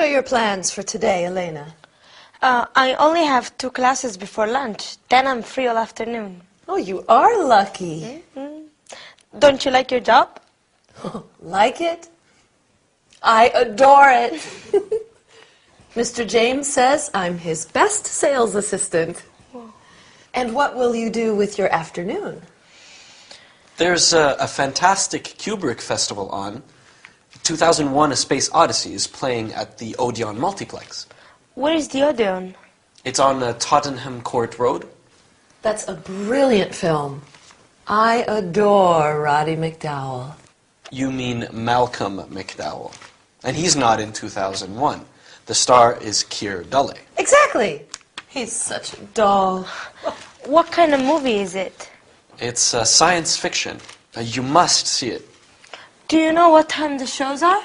are your plans for today, Elena? I only have 2 classes before lunch. Then I'm free all afternoon. Oh, you are lucky. Don't you like your job? Like it? I adore it. Mr. James says I'm his best sales assistant. And what will you do with your afternoon? There's a fantastic Kubrick festival on. 2001: A Space Odyssey is playing at the Odeon Multiplex. Where is the Odeon? It's on Tottenham Court Road. That's a brilliant film. I adore Roddy McDowall. You mean Malcolm McDowell. And he's not in 2001. The star is Keir Dullea. Exactly. He's such a doll. What kind of movie is it? It's science fiction. You must see it. Do you know what time the shows are?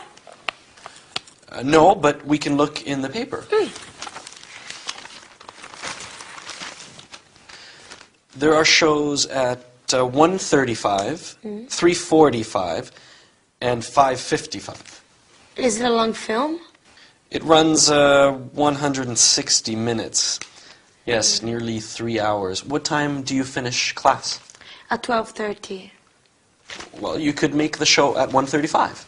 No, but we can look in the paper. There are shows at 1:35, 3:45, and 5:55. Is it a long film? It runs 160 minutes. Yes, nearly 3 hours. What time do you finish class? At 12:30. Well, you could make the show at 1:35.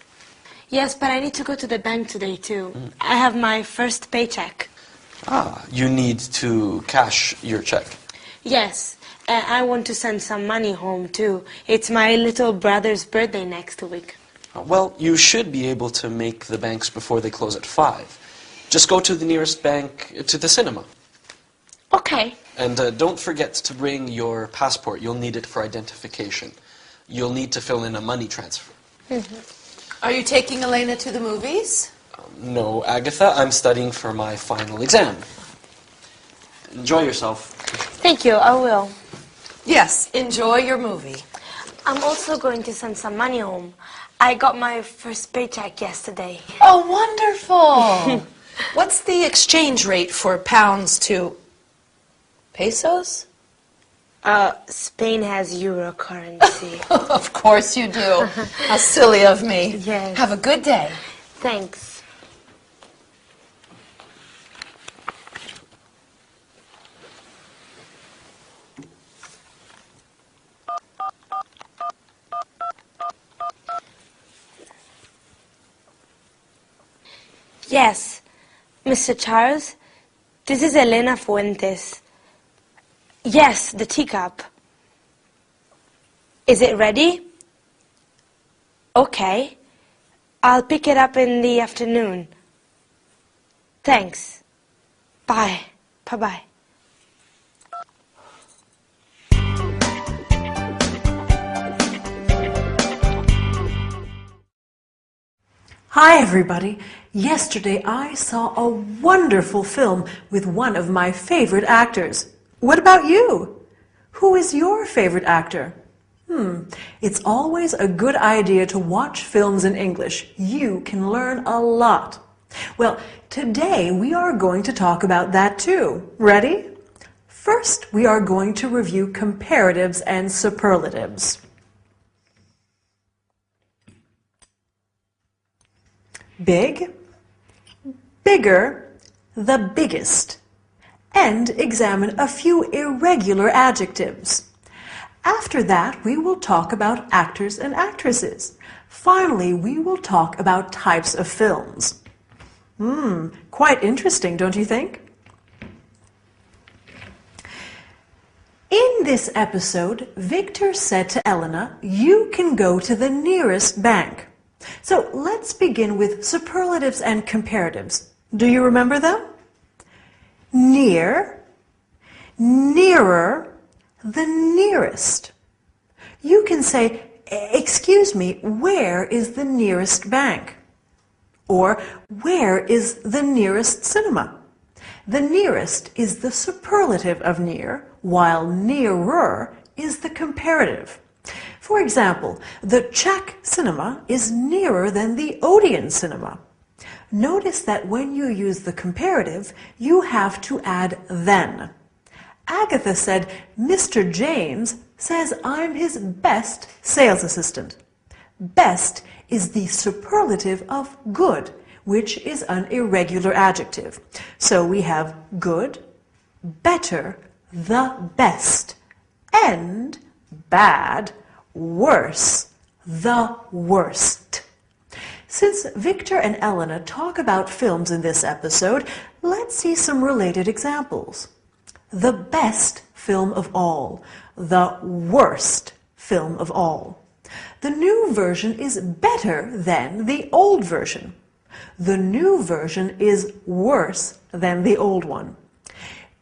Yes, but I need to go to the bank today, too. I have my first paycheck. Ah, you need to cash your check. Yes, I want to send some money home, too. It's my little brother's birthday next week. Well, you should be able to make the banks before they close at 5. Just go to the nearest bank to the cinema. Okay. And don't forget to bring your passport. You'll need it for identification. You'll need to fill in a money transfer. Are you taking Elena to the movies? No, Agatha, I'm studying for my final exam. Enjoy yourself. Thank you, I will. Yes, enjoy your movie. I'm also going to send some money home. I got my first paycheck yesterday. Oh, wonderful. What's the exchange rate for pounds to pesos? Spain has euro currency. Of course you do. How silly of me. Yes. Have a good day. Thanks. Yes, Mr. Charles, this is Elena Fuentes. Yes, the teacup. Is it ready? Okay. I'll pick it up in the afternoon. Thanks. Bye. Bye-bye. Hi everybody! Yesterday I saw a wonderful film with one of my favorite actors. What about you? Who is your favorite actor? It's always a good idea to watch films in English. You can learn a lot. Well, today we are going to talk about that too. Ready? First, we are going to review comparatives and superlatives. Big, bigger, the biggest, and examine a few irregular adjectives. After that, we will talk about actors and actresses. Finally, we will talk about types of films. Quite interesting, don't you think? In this episode, Victor said to Elena, "You can go to the nearest bank." So let's begin with superlatives and comparatives. Do you remember them? Near, nearer, the nearest. You can say, "Excuse me, where is the nearest bank?" Or, "Where is the nearest cinema?" The nearest is the superlative of near, while nearer is the comparative. For example, the Czech cinema is nearer than the Odeon cinema. Notice that when you use the comparative, you have to add then. Agatha said, "Mr. James says I'm his best sales assistant." Best is the superlative of good, which is an irregular adjective. So we have good, better, the best, and bad, worse, the worst. Since Victor and Elena talk about films in this episode, let's see some related examples. The best film of all, the worst film of all. The new version is better than the old version. The new version is worse than the old one.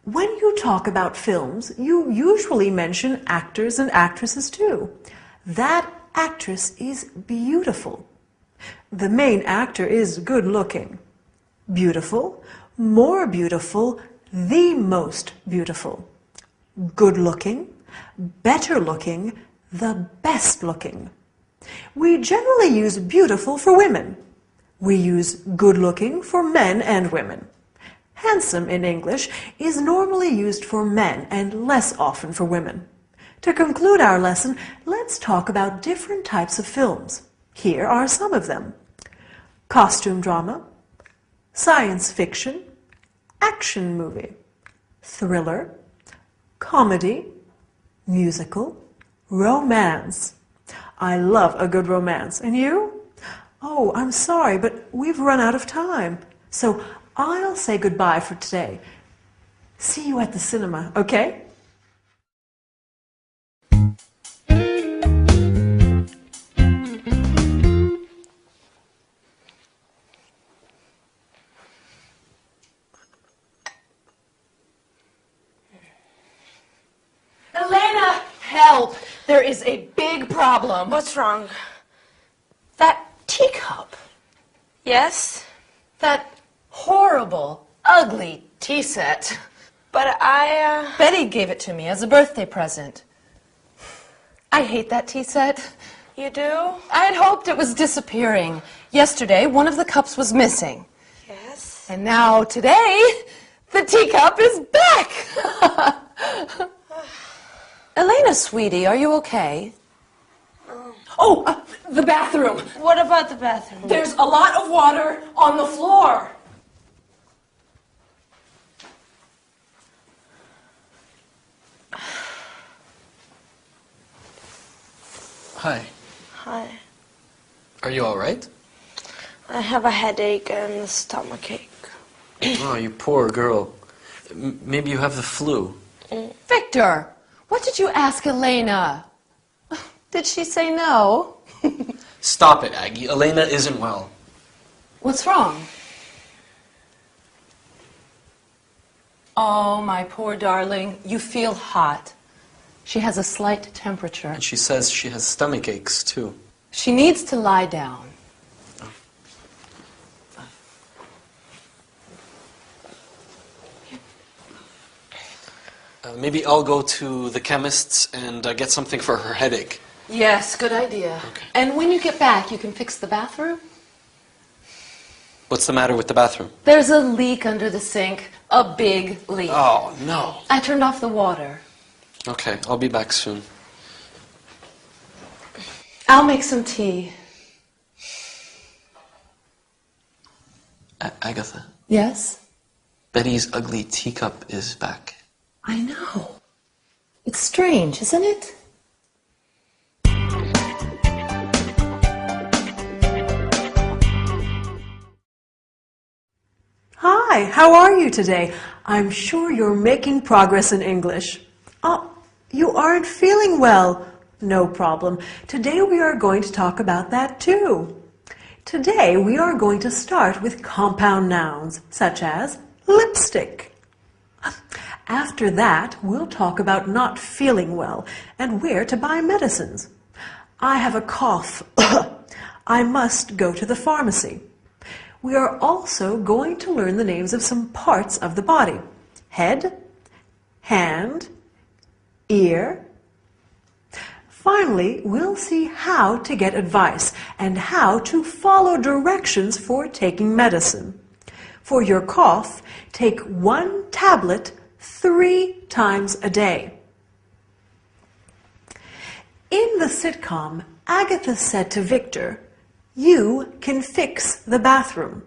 When you talk about films, you usually mention actors and actresses too. That actress is beautiful. The main actor is good looking. Beautiful, more beautiful, the most beautiful. Good looking, better looking, the best looking. We generally use beautiful for women. We use good looking for men and women. Handsome in English is normally used for men and less often for women. To conclude our lesson, let's talk about different types of films. Here are some of them. Costume drama, science fiction, action movie, thriller, comedy, musical, romance. I love a good romance. And you? Oh, I'm sorry, but we've run out of time. So I'll say goodbye for today. See you at the cinema, okay? Elena, help! There is a big problem. What's wrong? That teacup. Yes? That horrible, ugly tea set. But Betty gave it to me as a birthday present. I hate that tea set. You do? I had hoped it was disappearing. Yesterday, one of the cups was missing. Yes. And now, today, the teacup is back! Elena, sweetie, are you okay? The bathroom. What about the bathroom? There's a lot of water on the floor. Hi. Hi. Are you all right? I have a headache and a stomachache. Oh, you poor girl. Maybe you have the flu. Victor, what did you ask Elena? Did she say no? Stop it, Aggie. Elena isn't well. What's wrong? Oh, my poor darling, you feel hot. She has a slight temperature. And she says she has stomach aches, too. She needs to lie down. Maybe I'll go to the chemist's and get something for her headache. Yes, good idea. Okay. And when you get back, you can fix the bathroom? What's the matter with the bathroom? There's a leak under the sink. A big leak. Oh, no. I turned off the water. Okay, I'll be back soon. I'll make some tea. Agatha, Yes? Betty's ugly teacup is back. I know. It's strange, isn't it? Hi, how are you today? I'm sure you're making progress in English. Oh, you aren't feeling well. No problem. Today we are going to talk about that too. Today we are going to start with compound nouns, such as lipstick. After that, we'll talk about not feeling well and where to buy medicines. I have a cough. I must go to the pharmacy. We are also going to learn the names of some parts of the body. Head, hand, ear. Finally, we'll see how to get advice and how to follow directions for taking medicine. For your cough, take 1 tablet 3 times a day. In the sitcom, Agatha said to Victor, "You can fix the bathroom."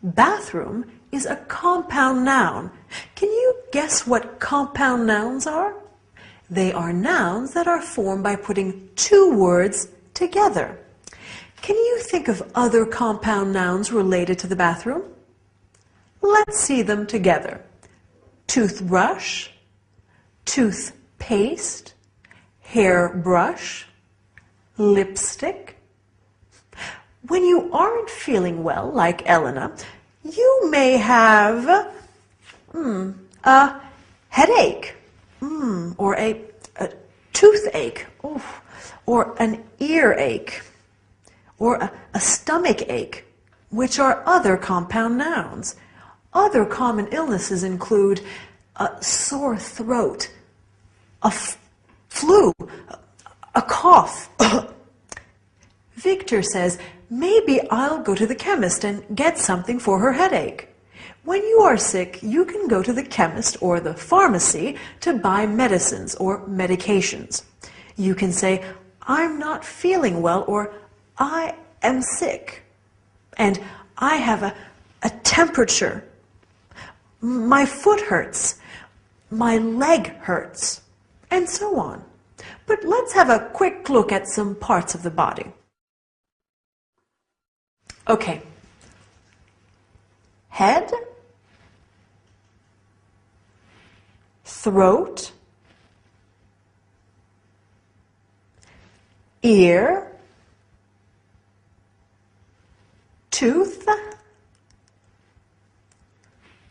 Bathroom is a compound noun. Can you guess what compound nouns are? They are nouns that are formed by putting two words together. Can you think of other compound nouns related to the bathroom? Let's see them together. Toothbrush, toothpaste, hairbrush, lipstick. When you aren't feeling well, like Elena, you may have a headache, or a toothache, or an earache, or a stomach ache, which are other compound nouns. Other common illnesses include a sore throat, a flu, a cough. Victor says, maybe I'll go to the chemist and get something for her headache. When you are sick, you can go to the chemist or the pharmacy to buy medicines or medications. You can say, I'm not feeling well, or I am sick, and I have a temperature. My foot hurts, my leg hurts, and so on. But let's have a quick look at some parts of the body. Okay. Head, throat, ear, tooth,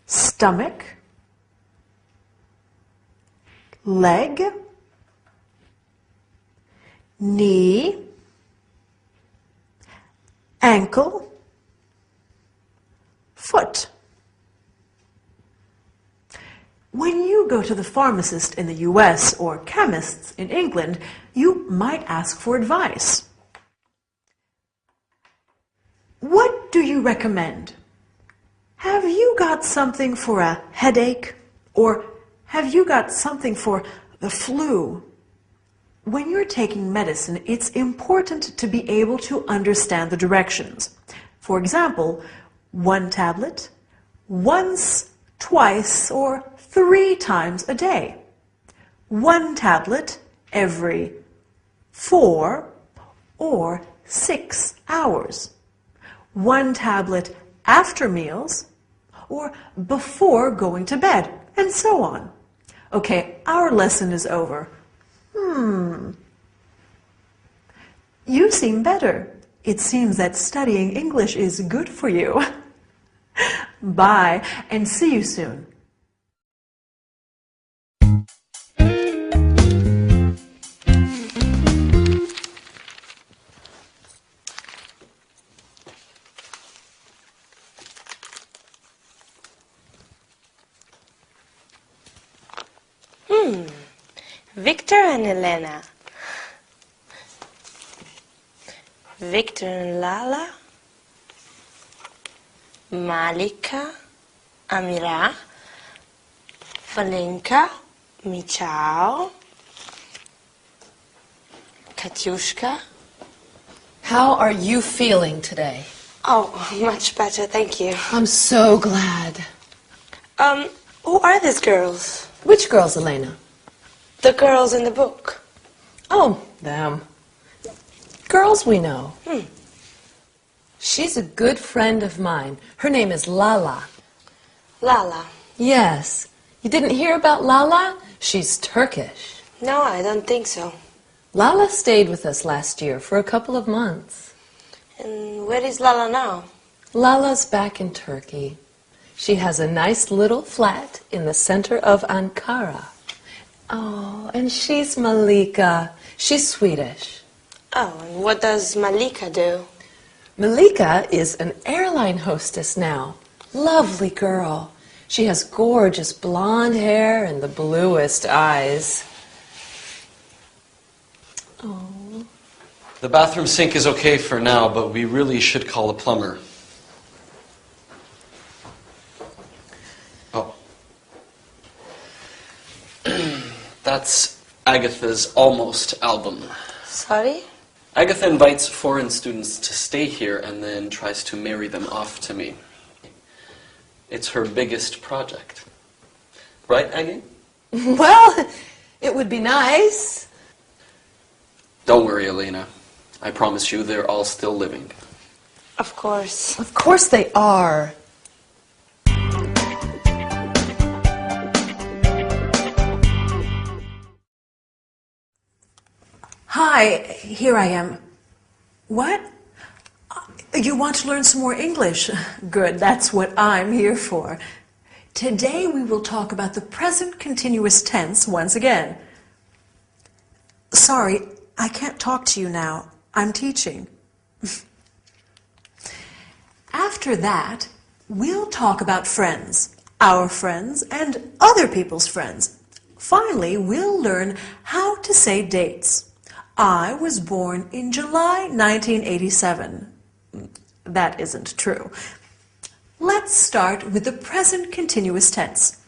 stomach, leg, knee, ankle, foot. When you go to the pharmacist in the US or chemists in England, you might ask for advice. What do you recommend? Have you got something for a headache? Or have you got something for the flu? When you're taking medicine, it's important to be able to understand the directions. For example, 1 tablet, once, twice, or 3 times a day. 1 tablet every 4 or 6 hours. 1 tablet after meals or before going to bed, and so on. Okay, our lesson is over. You seem better. It seems that studying English is good for you. Bye, and see you soon. Victor and Elena. Victor and Lala. Malika, Amira, Valenka, Michał, Katyushka. How are you feeling today? Oh, much better, thank you. I'm so glad. Who are these girls? Which girls, Elena? The girls in the book. Oh, them. Girls we know. She's a good friend of mine. Her name is Lala. Lala. Yes. You didn't hear about Lala? She's Turkish. No, I don't think so. Lala stayed with us last year for a couple of months. And where is Lala now? Lala's back in Turkey. She has a nice little flat in the center of Ankara. Oh, and she's Malika. She's Swedish. Oh, and what does Malika do? Malika is an airline hostess now. Lovely girl. She has gorgeous blonde hair and the bluest eyes. Oh. The bathroom sink is okay for now, but we really should call a plumber. Oh. That's Agatha's almost album. Sorry? Agatha invites foreign students to stay here and then tries to marry them off to me. It's her biggest project. Right, Aggie? Well, it would be nice. Don't worry, Elena. I promise you they're all still living. Of course. Of course they are. Hi, here I am. What? You want to learn some more English? Good, that's what I'm here for. Today we will talk about the present continuous tense once again. Sorry, I can't talk to you now. I'm teaching. After that, we'll talk about friends, our friends, and other people's friends. Finally, we'll learn how to say dates. I was born in July 1987. That isn't true. Let's start with the present continuous tense.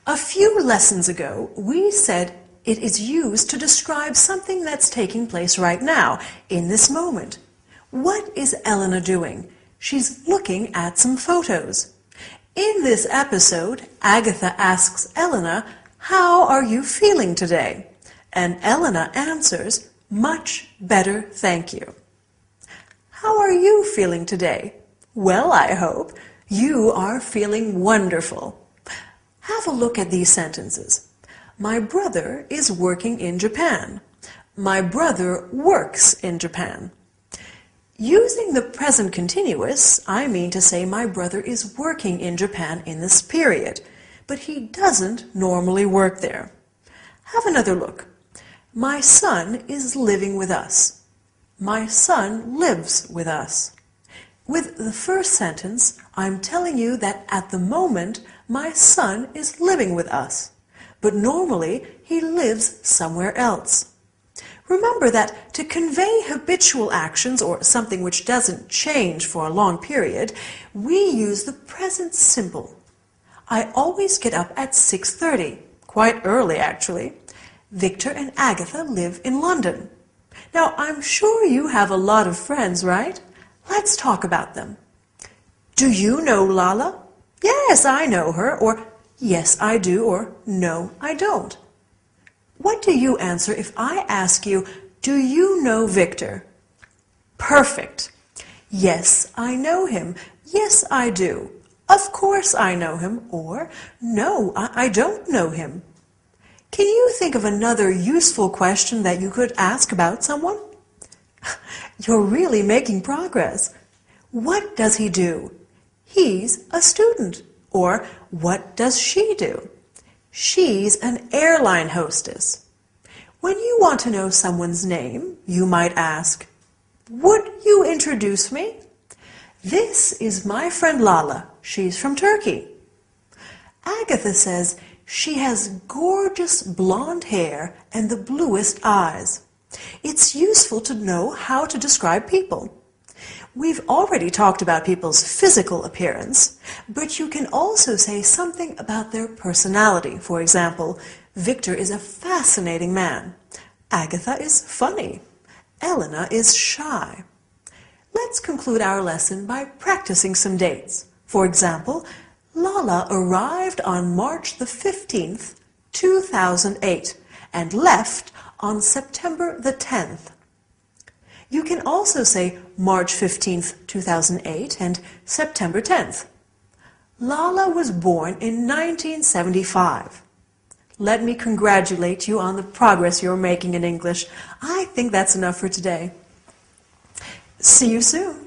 A few lessons ago, we said it is used to describe something that's taking place right now, in this moment. What is Elena doing? She's looking at some photos. In this episode, Agatha asks Elena, "How are you feeling today?" And Elena answers, "Much better, thank you." How are you feeling today? Well, I hope you are feeling wonderful. Have a look at these sentences. My brother is working in Japan. My brother works in Japan. Using the present continuous, I mean to say my brother is working in Japan in this period, but he doesn't normally work there. Have another look. My son is living with us. My son lives with us. With the first sentence, I'm telling you that at the moment, my son is living with us, but normally he lives somewhere else. Remember that to convey habitual actions or something which doesn't change for a long period, we use the present simple. I always get up at 6:30, quite early actually. Victor and Agatha live in London. Now, I'm sure you have a lot of friends, right? Let's talk about them. Do you know Lala? Yes, I know her, or yes, I do, or no, I don't. What do you answer if I ask you, do you know Victor? Perfect. Yes, I know him. Yes, I do. Of course I know him, or no, I don't know him. Can you think of another useful question that you could ask about someone? You're really making progress. What does he do? He's a student. Or what does she do? She's an airline hostess. When you want to know someone's name, you might ask, would you introduce me? This is my friend Lala. She's from Turkey. Agatha says she has gorgeous blonde hair and the bluest eyes. It's useful to know how to describe people. We've already talked about people's physical appearance, but you can also say something about their personality. For example, Victor is a fascinating man. Agatha is funny. Elena is shy. Let's conclude our lesson by practicing some dates. For example, Lala arrived on March the 15th, 2008, and left on September the 10th. You can also say March 15th, 2008 and September 10th. Lala was born in 1975. Let me congratulate you on the progress you're making in English. I think that's enough for today. See you soon.